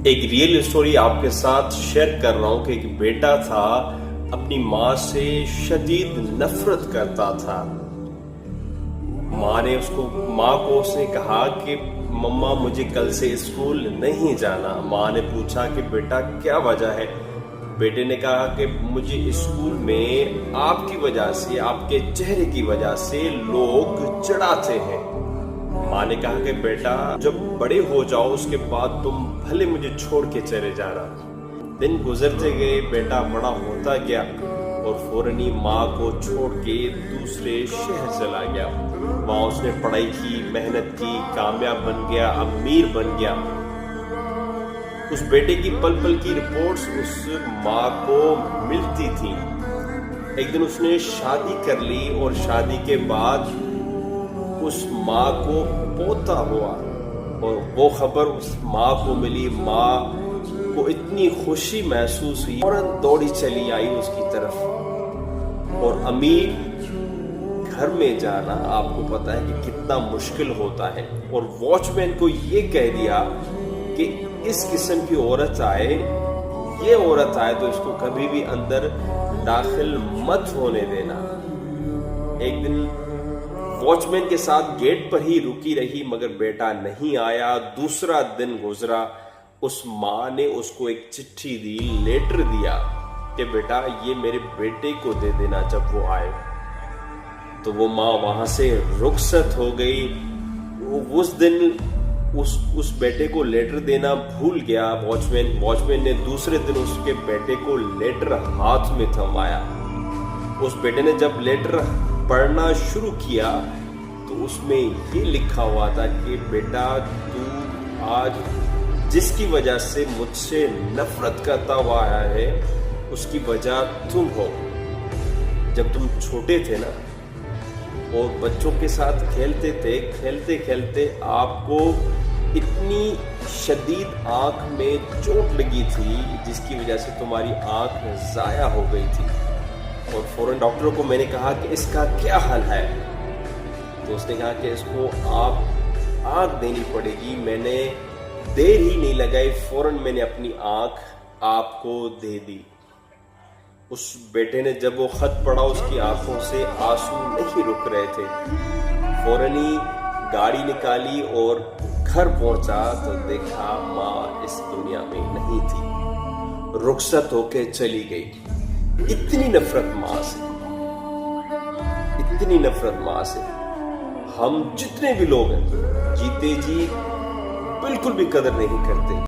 ایک real story آپ کے ساتھ شیئر کر رہا ہوں کہ ایک بیٹا تھا اپنی ماں سے شدید نفرت کرتا تھا۔ ماں کو اس نے کہا کہ مما مجھے کل سے اسکول نہیں جانا۔ ماں نے پوچھا کہ بیٹا کیا وجہ ہے؟ بیٹے نے کہا کہ مجھے اسکول میں آپ کی وجہ سے، آپ کے چہرے کی وجہ سے لوگ چڑھاتے ہیں۔ ماں نے کہا کہ بیٹا جب بڑے ہو جاؤ اس کے بعد تم بھلے مجھے چھوڑ کے چلے جانا۔ دن گزرتے گئے، بیٹا بڑا ہوتا گیا اور فوراً ہی ماں کو چھوڑ کے دوسرے شہر چلا گیا۔ وہاں اس نے پڑھائی کی، محنت کی، کامیاب بن گیا، امیر بن گیا۔ اس بیٹے کی پل پل کی رپورٹس اس ماں کو ملتی تھی۔ ایک دن اس نے شادی کر لی اور شادی کے بعد اس ماں کو پوتا ہوا اور وہ خبر اس ماں کو ملی۔ ماں کو اتنی خوشی محسوس ہوئی، فوراً دوڑی چلی آئی اس کی طرف۔ اور امیر گھر میں جانا آپ کو پتا ہے کہ کتنا مشکل ہوتا ہے، اور واچ مین کو یہ کہہ دیا کہ اس قسم کی عورت آئے، یہ عورت آئے تو اس کو کبھی بھی اندر داخل مت ہونے دینا۔ ایک دن واچ مین کے ساتھ گیٹ پر ہی رکی رہی مگر بیٹا نہیں آیا۔ دوسرا دن گزرا، اس ماں نے اس کو ایک چٹھی دی، لیٹر دیا کہ بیٹا یہ میرے بیٹے کو دے دینا جب وہ آئے۔ تو وہ ماں وہاں سے رخصت ہو گئی۔ اس دن اس بیٹے کو لیٹر دینا بھول گیا واچ مین نے دوسرے دن اس کے بیٹے کو لیٹر ہاتھ میں تھمایا۔ اس بیٹے نے جب لیٹر پڑھنا شروع کیا تو اس میں یہ لکھا ہوا تھا کہ بیٹا تو آج جس کی وجہ سے مجھ سے نفرت کرتا ہوا آیا ہے اس کی وجہ تم ہو۔ جب تم چھوٹے تھے نا اور بچوں کے ساتھ کھیلتے تھے، کھیلتے کھیلتے آپ کو اتنی شدید آنکھ میں چوٹ لگی تھی جس کی وجہ سے تمہاری آنکھ ضائع ہو گئی تھی، اور فوراً ڈاکٹروں کو میں نے کہا کہ اس کا کیا حل ہے؟ تو اس نے کہا کہ اس کو آپ آنکھ دینی پڑے گی۔ میں نے دیر ہی نہیں لگائی، فوراً میں نے اپنی آنکھ آپ کو دے دی۔ اس بیٹے نے جب وہ خط پڑھا اس کی آنکھوں سے آنسو نہیں رک رہے تھے۔ فوراً ہی گاڑی نکالی اور گھر پہنچا تو دیکھا ماں اس دنیا میں نہیں تھی، رخصت ہو کے چلی گئی۔ اتنی نفرت ماں سے، اتنی نفرت ماں سے۔ ہم جتنے بھی لوگ ہیں جیتے جی بالکل بھی قدر نہیں کرتے۔